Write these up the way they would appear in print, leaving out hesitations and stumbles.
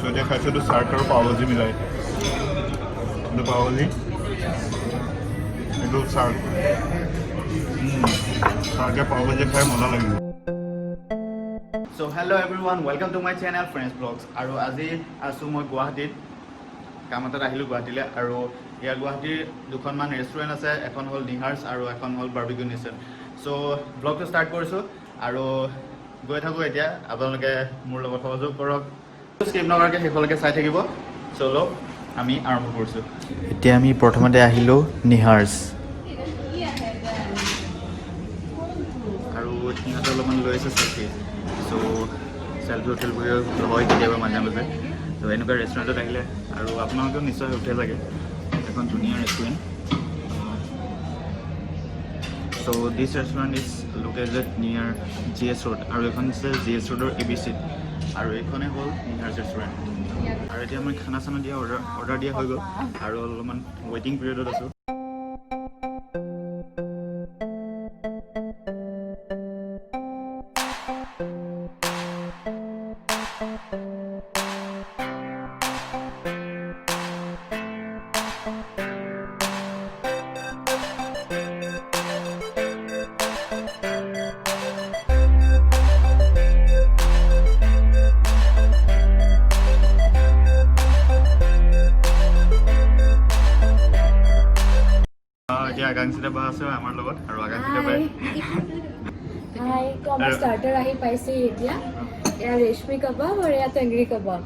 এতিয়া খাইছোঁ এইটো চাৰ্ট আৰু পাও ভাজি মিলাই এইটো পাও ভাজি এইটো চাৰ্ট চাৰ্টে পাও ভাজি খাই মজা লাগিব। So hello everyone, welcome to my channel Friends Vlogs. আৰু আজি আছোঁ মই গুৱাহাটীত কাম এটাত আহিলোঁ গুৱাহাটীলৈ আৰু ইয়াৰ গুৱাহাটীৰ দুখনমান ৰেষ্টুৰেণ্ট আছে, এখন হ'ল নিহাৰ্ছ আৰু এখন হ'ল বাৰ্বিকিউ নেশ্যন। চ' ব্লগটো ষ্টাৰ্ট কৰিছোঁ আৰু গৈ থাকোঁ এতিয়া, আপোনালোকে মোৰ লগত সহযোগ কৰক, স্কিপ নকৰাকৈ শেষলৈকে চাই থাকিব। চলো আমি আৰম্ভ কৰিছোঁ। এতিয়া আমি প্ৰথমতে আহিলোঁ নিহাৰ্ছ আৰু সিহঁতে অলপমান লৈ আছে চেল্ফি। চ' চেল্ফি হয় কেতিয়াবা মাজে মাজে। ত' এনেকুৱা ৰেষ্টুৰেণ্টত আহিলে আৰু আপোনালোকেও নিশ্চয় উঠে লাগে, এখন ধুনীয়া restaurant. So' this restaurant is located নিয়াৰ GS ৰোড আৰু এইখন হৈছে GS ৰোডৰ ABC আৰু এইখনেই হ'ল নিহাৰ্ছ ৰেষ্টুৰেণ্ট। আৰু এতিয়া মই খানা চানা দিয়া অৰ্ডাৰ দিয়া হৈ গ'ল আৰু অলপমান ৱেইটিং পিৰিয়ডত আছোঁ। এতিয়া আকাংক্ষিতা বা আছে আমাৰ লগত আৰু আকাংক্ষিতা বাই হাই, তো আমাৰ ষ্টাৰ্টাৰ আহি পাইছে এতিয়া। এয়া ৰেশমি কাবাব আৰু এয়া টেংৰি কাবাব।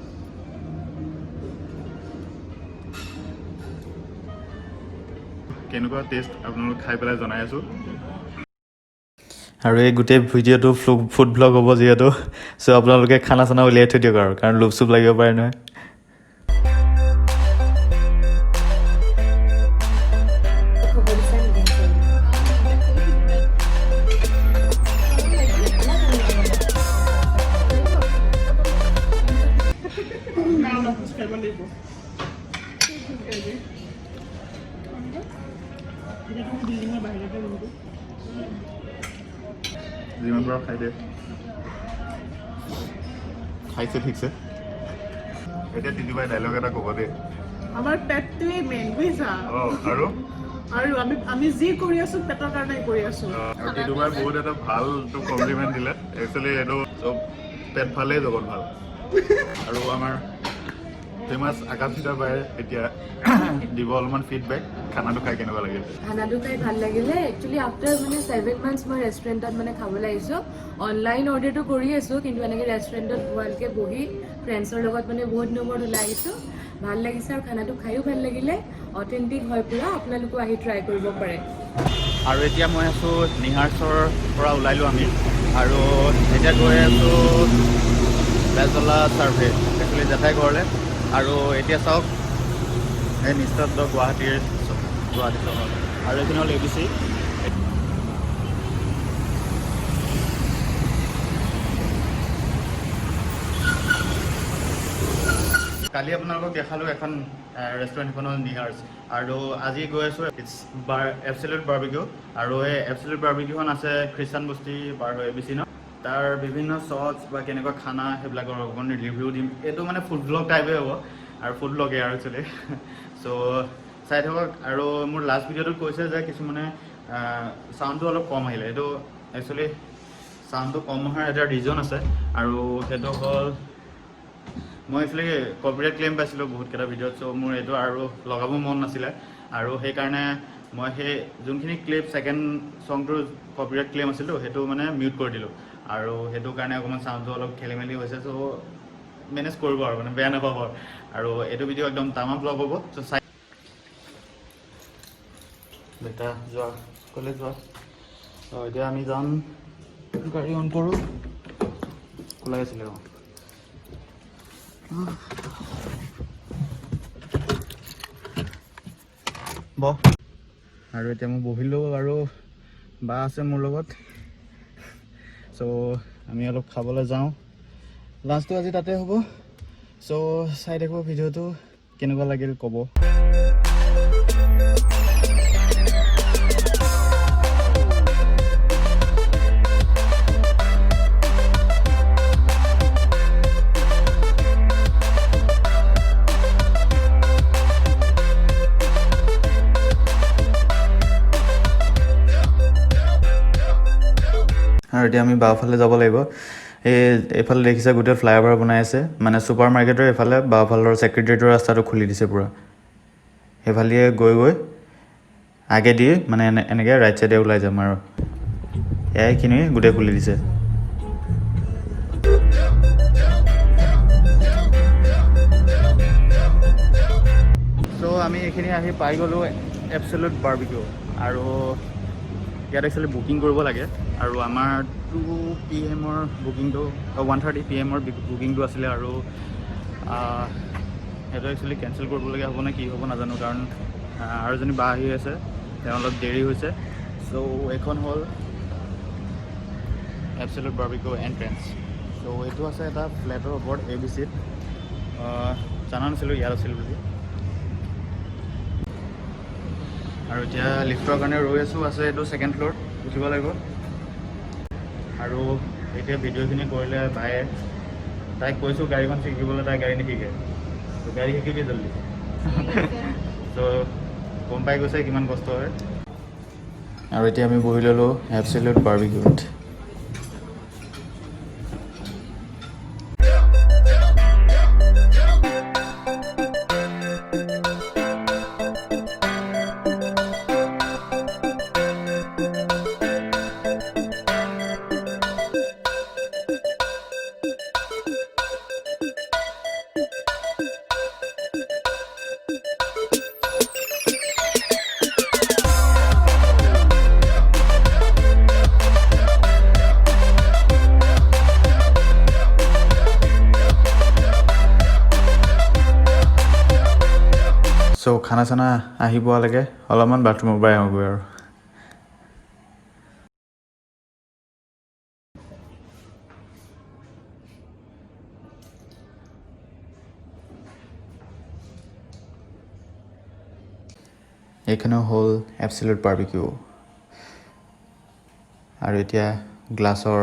কেনেকুৱা টেষ্ট আপোনালোক খাই পেলাই জনাই আছোঁ। আৰু এই গোটেই ভিডিঅ'টো ফুড ব্লগ হ'ব যিহেতু, চ' আপোনালোকে খানা চানা উলিয়াই থৈ দিয়ক আৰু, কাৰণ লোভ চুপ লাগিব পাৰে নহয়। যিমান পাৰ খাই দে, খাইছে ঠিকছে। এতিয়া তিনিবাৰ ডাইলগ এটা ক'ব দেই। আমাৰ পেটটোৱে মেইন, বুজিছা? আৰু আৰু আমি যি কৰি আছো পেটৰ কাৰণে কৰি আছো। আৰু তিনিবাৰ বহুত এটা ভাল কমপ্লিমেণ্ট দিলে। একচুৱেলি এইটো চব পেট ভালেই জগত ভাল। আৰু আমাৰ ফেমাছ আকাংক্ষিতা বাই এতিয়া দিব অলপমান ফিডবেক, খানাটো খাই কেনেকুৱা লাগিল। খানাটো খাই ভাল লাগিলে। একচুৱেলি আফটাৰ 7 মান্থছ মই ৰেষ্টুৰেণ্টত খাবলৈ আহিছোঁ। অনলাইন অৰ্ডাৰটো কৰি আছোঁ, কিন্তু এনেকৈ ৰেষ্টুৰেণ্টত ভালকৈ বহি ফ্ৰেণ্ডছৰ লগত বহুত নম্বৰত ওলাই আহিছোঁ। ভাল লাগিছে আৰু খানাটো খায়ো ভাল লাগিলে। অথেণ্টিক হয় পুৰা, আপোনালোকো আহি ট্ৰাই কৰিব পাৰে। আৰু এতিয়া মই আছোঁ নিহাৰ্ছৰ পৰা ওলাইলোঁ আমি আৰু এতিয়া গৈ আছোঁ বেজলা চাৰ্ভে, একচুৱেলি জেঠাই ঘৰলৈ। আৰু এতিয়া চাওক এই নিস্তব্ধ গুৱাহাটী চহৰ আৰু এইখিনি হ'ল ABC। কালি আপোনালোকক দেখালোঁ এখন ৰেষ্টুৰেণ্ট, এখন হ'ল নিহাৰ্ছ, আৰু আজি গৈ আছোঁ ইটছ এবছলিউট বাৰ্বিকিউ। আৰু এই এবছলিউট বাৰ্বিকিউখন আছে খ্ৰীষ্টান বস্তি বাৰ হৈ ABC ন। তাৰ বিভিন্ন চচ বা কেনেকুৱা খানা সেইবিলাকৰ অকণমান ৰিভিউ দিম। এইটো ফুড ব্লগ টাইপে হ'ব আৰু ফুড ব্লগে আৰু একচুৱেলি। চ' চাই থাকক। আৰু মোৰ লাষ্ট ভিডিঅ'টোত কৈছে যে কিছুমানে চাউণ্ডটো অলপ কম আহিলে। এইটো একচুৱেলি চাউণ্ডটো কম অহাৰ এটা ৰিজন আছে, আৰু সেইটো হ'ল মই একচুৱেলি কপিৰাইট ক্লেইম পাইছিলোঁ বহুতকেইটা ভিডিঅ'ত। চ' মোৰ এইটো আৰু লগাব মন নাছিলে, আৰু সেইকাৰণে মই সেই যোনখিনি ক্লিপ ছেকেণ্ড ছংটোৰ কপিৰাইট ক্লেইম আছিলোঁ সেইটো মিউট কৰি দিলোঁ। আৰু সেইটো কাৰণে অকণমান চাউণ্ডটো অলপ খেলি মেলি হৈছে। চ' মেনেজ কৰিব আৰু বেয়া নাপাব। আৰু এইটো ভিডিঅ' একদম তামাম ব্লগ হ'ব। চ' চাই বেটা যোৱা ক'লে যোৱা। এতিয়া আমি যাম, গাড়ী অন কৰোঁ, ওলাই আছিলে বহ। আৰু এতিয়া মই বহিলোঁ আৰু বা আছে মোৰ লগত। চ' আমি অলপ খাবলৈ যাওঁ, লাঞ্চটো আজি তাতে হ'ব। চ' চাই থাকোঁ ভিডিঅ'টো, কেনেকুৱা লাগিল ক'ব। এতিয়া আমি বাওঁফালে যাব লাগিব। এইফালে দেখিছে গোটেই ফ্লাইঅভাৰ বনাই আছে, মানে ছুপাৰ মাৰ্কেটৰ এইফালে বাওঁফালৰ ছেক্ৰেটেৰিয়েটৰ ৰাস্তাটো খুলি দিছে পূৰা। সেইফালে গৈ গৈ আগেদি মানে এনেকৈ ৰাইট ছাইডে ওলাই যাম আৰু এইখিনি গোটেই খুলি দিছে। চ' আমি এইখিনি আহি পাই গ'লোঁ এবছলিউট বাৰ্বিকিউ, আৰু ইয়াত একচুৱেলি বুকিং কৰিব লাগে। আৰু আমাৰ 2 PM বুকিংটো 1:30 PM বুকিংটো আছিলে, আৰু সেইটো একচুৱেলি কেঞ্চেল কৰিবলগীয়া হ'ব নে কি হ'ব নাজানো, কাৰণ আৰু এজনী বা আহি আছে, তেওঁ অলপ দেৰি হৈছে। চ' এইখন হ'ল এবছলিউট বাৰ্বিকিউ এণ্ট্ৰেঞ্চ। চ' এইটো আছে এটা ফ্লেটৰ ওপৰত ABCত, জানা নাছিলোঁ ইয়াত আছিল বুলি। আৰু এতিয়া লিফ্টৰ কাৰণে ৰৈ আছোঁ, আছে এইটো 2nd ফ্ল'ৰ উঠিব লাগিব। আৰু এতিয়া ভিডিঅ'খিনি কৰিলে বায়ে, তাইক কৈছোঁ গাড়ীখন শিকিবলৈ, তাই গাড়ী নিশিকে। ত' গাড়ী শিকিবি জল্দি। ত' গম পাই গৈছে কিমান কষ্ট হয়। আৰু এতিয়া আমি বহি ল'লোঁ এবছলিউট বাৰ্বিকিউত। চ' খানা চানা আহি পোৱালৈকে অলপমান বাথৰুমৰ পৰাই আহোঁগৈ আৰু। এইখনো হ'ল এবছলিউট বাৰ্বিকিউ, আৰু এতিয়া গ্লাছৰ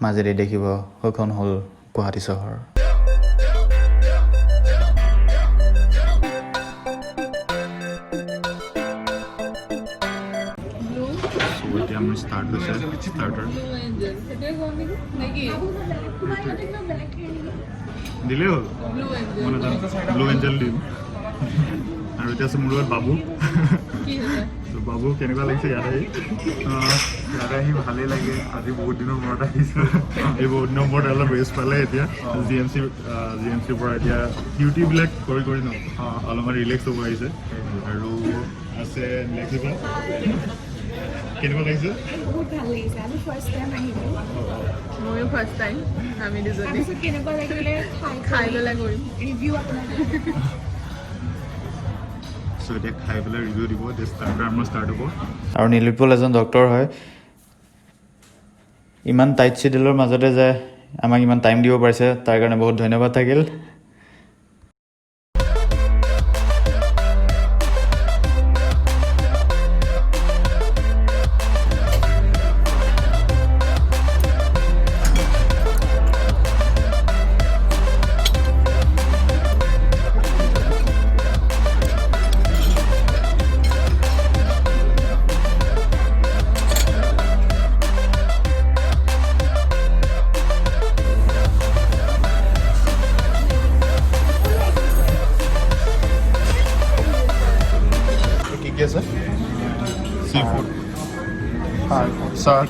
মাজেদি দেখিব সেইখন হ'ল গুৱাহাটী চহৰ। এতিয়া আমি ষ্টাৰ্ট হৈছে, ষ্টাৰ্টাৰ দিলেই হ'ল, মানে ব্লু এঞ্জেল দিম। আৰু এতিয়া আছে মোৰ লগত বাবু। বাবু কেনেকুৱা লাগিছে ইয়াত আহি? ইয়াত আহি ভালেই লাগে, আজি বহুত দিনৰ মূৰত আহিছোঁ। এই বহুত দিনৰ মূৰত অলপ ৰেষ্ট পালে এতিয়া GMCৰ পৰা এতিয়া ডিউটিবিলাক কৰি কৰি ন অলপমান ৰিলেক্স হ'ব আহিছে। আৰু আছে লেখিবা, কেনেকুৱা লাগিছে? বহুত ভাল লাগিছে, আমি ফাৰ্ষ্ট টাইম আহিলোঁ। ময়ো ফাৰ্ষ্ট টাইম, আমি দুজনী তাৰপিছত কেনেকুৱা লাগিলে খাই পেলাই কৰিম ৰিভিউ আপোনাৰ। চ' এতিয়া খাই পেলাই ৰিভিউ দিব, ষ্টাৰ্টাৰ আমাৰ ষ্টাৰ্ট হ'ব। আৰু নীলোৎপল এজন ডক্তৰ হয়, ইমান টাইট চিডিউলৰ মাজতে যে আমাক ইমান টাইম দিব পাৰিছে, তাৰ কাৰণে বহুত ধন্যবাদ থাকিল। কি আছে? Sea food, shark,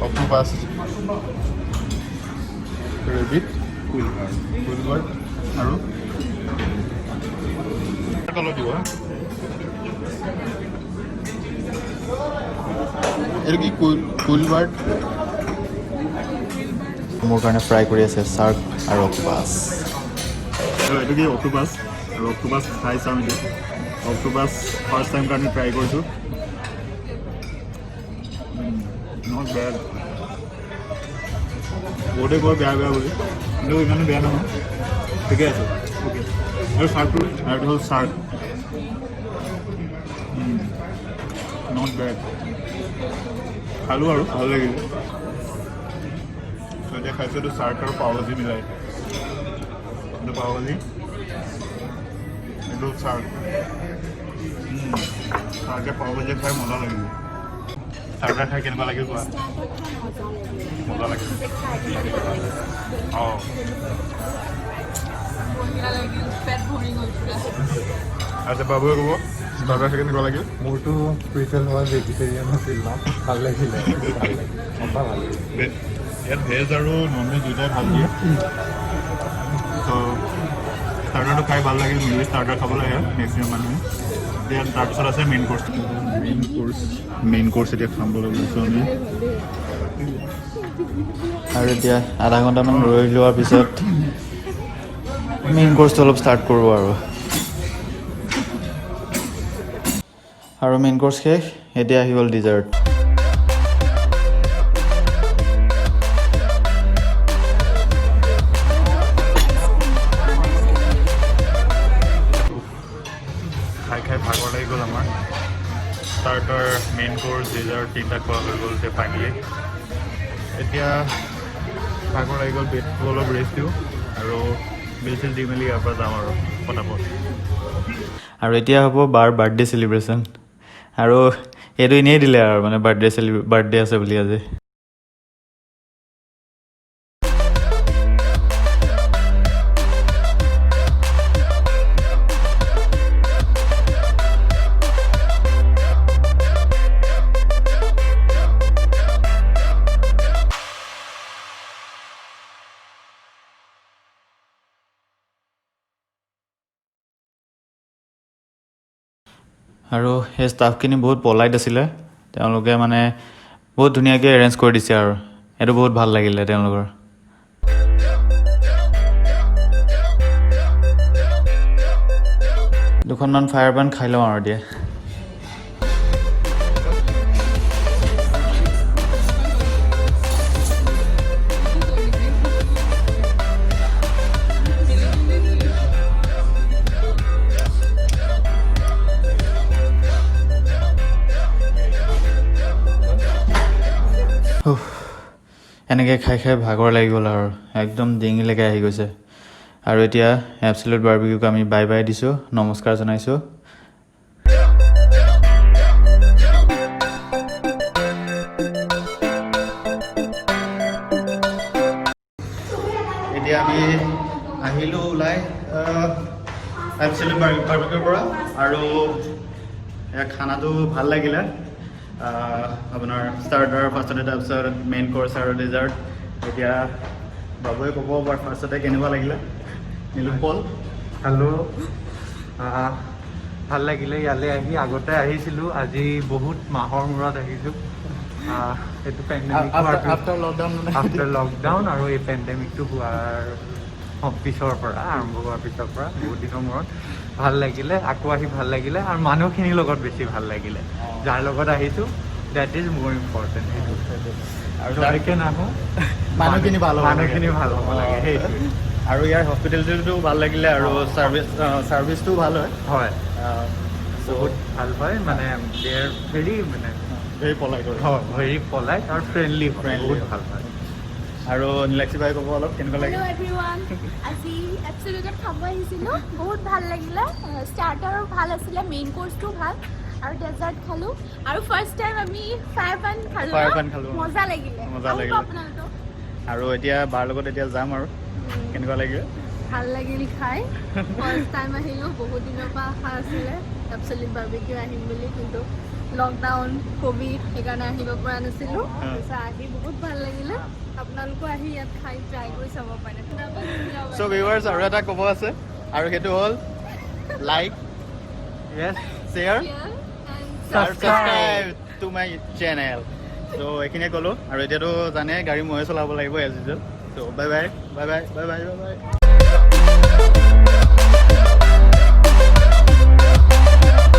octopus, rabbit, quail bird আৰু তলত দিব। এইটো কি কুইলবাৰ্ড? মোৰ কাৰণে ফ্ৰাই কৰি আছে শাৰ্ক আৰু অক্টোপাছ। এইটো কি অক্টোপাছ, আৰু অক্টোপাছ খাই চাওঁ এতিয়া। অক্টোপাছ ফাৰ্ষ্ট টাইম কাৰণে ট্ৰাই কৰিছোঁ। নট বেড, বহুতে কয় বেয়া বেয়া বুলি, কিন্তু ইমানো বেয়া নহয়, ঠিকে আছে। অ'কে, এইটো শাৰ্কটো, আৰু এইটো হ'ল শাৰ্ক। নট বেড, খালোঁ আৰু ভাল লাগিলে। ত' এতিয়া খাইছোঁ এইটো শাৰ্ক আৰু পাও ভাজি মিলাই। এইটো পাও ভাজি, এইটো শাৰ্ক। শাৰ্কে পাও ভাজি খাই মজা লাগিলে। ষ্টাৰ্টাৰ খাই কেনেকুৱা লাগিল কোৱা মজা লাগিল অঁ আচ্ছা বাবুৱে ক'ব ষ্টাৰ্টাৰ খাই কেনেকুৱা লাগিল মোৰতো স্পেচিয়েল হোৱা ভেজিটেৰিয়ান আছিল ন ভাল লাগিলে ভাল লাগিলে ইয়াত ভেজ আৰু নন ভেজ দুয়োটাই ভাল দিয়ে ত' ষ্টাৰ্টাৰটো খাই ভাল লাগিল মিলি ষ্টাৰ্টাৰ খাবলৈ আহে মেক্সিমাম মানুহে এতিয়া তাৰপিছত আছে মেইন কৰ্চ এতিয়া খাবলৈ লৈছোঁ আমি আৰু এতিয়া আধা ঘণ্টামান ৰৈ লোৱাৰ পিছত মেইন কৰ্চটো অলপ ষ্টাৰ্ট কৰোঁ আৰু মেইন কৰ্চ শেষ এতিয়া আহি গ'ল ডিজাৰ্ট খাই ভাগৰ লাগি গ'ল আমাৰ ষ্টাৰ্টাৰ মেইন কৰ্চ ডিজাৰ্ট তিনিটা খোৱা হৈ গ'ল এতিয়া ফাইনেলি এতিয়া ভাগৰ লাগি গ'ল পেটটো অলপ ৰেষ্ট দিওঁ আৰু বিল চিল দি মেলি ইয়াৰ পৰা যাম আৰু পটাপট আৰু এতিয়া হ'ব বাৰ বাৰ্থডে চেলিব্ৰেশ্যন আৰু এইটো এনেই দিলে আৰু মানে বাৰ্থডে আছে বুলি আজি আৰু সেই ষ্টাফখিনি বহুত পলাইট আছিলে তেওঁলোকে মানে বহুত ধুনীয়াকৈ এৰেঞ্জ কৰি দিছে আৰু এইটো বহুত ভাল লাগিলে তেওঁলোকৰ দুখনমান ফায়াৰ পান খাই লওঁ আৰু এতিয়া এনেকৈ খাই খাই ভাগৰ লাগি গ'ল আৰু একদম ডিঙিলৈকে আহি গৈছে আৰু এতিয়া এবছলিউট বাৰ্বিকিউক আমি বাই বাই দিছোঁ নমস্কাৰ জনাইছোঁ এতিয়া আমি আহিলোঁ ওলাই এবছলিউট বাৰ্বিকিউৰ পৰা আৰু খানাটো ভাল লাগিলে আপোনাৰ ষ্টাৰ্টাৰ ফাৰ্ষ্টতে তাৰপিছত মেইন কৰ্চ আৰু ডেজাৰ্ট এতিয়া বাবুৱে ক'ব বাৰু ফাৰ্ষ্টতে কেনেকুৱা লাগিলে নীলোৎপল হেল্ল' ভাল লাগিলে ইয়ালৈ আহি আগতে আহিছিলোঁ আজি বহুত মাহৰ মূৰত আহিছোঁ এইটো আফটাৰ লকডাউন আফটাৰ লকডাউন আৰু এই পেণ্ডেমিকটো হোৱাৰ পিছৰ পৰা আৰম্ভ হোৱাৰ পিছৰ পৰা বহুত দিনৰ মূৰত ভাল লাগিলে আকৌ আহি ভাল লাগিলে আৰু মানুহখিনিৰ লগত বেছি ভাল লাগিলে যাৰ লগত আহিছোঁ ডেট ইজ মোৰ ইম্পৰ্টেণ্ট সেইটো আৰু তালৈকে নাহোঁ মানুহখিনি ভাল হ'ব লাগে সেইটোৱে আৰু ইয়াৰ হস্পিটেলিটিটো ভাল লাগিলে আৰু ছাৰ্ভিচটোও ভাল হয় হয় বহুত ভাল হয় মানে দে আৰ ভেৰি মানে ভেৰি পলাইট ভেৰি পলাইট আৰু ফ্ৰেণ্ডলি বহুত ভাল হয় আৰু নীলাক্ষী বাই ক'ব অলপ কেনেকুৱা লাগিল হেল্ল' এভৰিৱান আজি এবছলিউটত খাব আহিছিলোঁ বহুত ভাল লাগিলে ষ্টাৰ্টাৰো ভাল আছিলে মেইন কৰ্চটোও ভাল আৰু ডেজাৰ্ট খালোঁ আৰু ফাৰ্ষ্ট টাইম আমি ফায়াৰ পান খালোঁ মজা লাগিলে আপোনালোকক আৰু এতিয়া বাৰ লগত এতিয়া যাম আৰু কেনেকুৱা লাগিল ভাল লাগিল খাই ফাৰ্ষ্ট টাইম আহিলোঁ বহুত দিনৰ পৰা আশা আছিলে এবছলিউট বাৰ্বিকিউ আহিম বুলি কিন্তু লকডাউন ক'ভিড সেইকাৰণে আহিব পৰা নাছিলোঁ তাৰপিছত আহি বহুত ভাল লাগিলে আপোনালোকো আহি ইয়াত খাই ট্ৰাই কৰি চাব পাৰে চ' ভিউৱাৰ্ছ আৰু এটা ক'ব আছে আৰু সেইটো হ'ল লাইক য়েছ share Subscribe to my channel চ' এইখিনিয়ে ক'লোঁ আৰু এতিয়াতো জানে গাড়ী ময়ে চলাব লাগিব এজ ইউজুৱেল চ' bye bye bye bye bye bye bye bye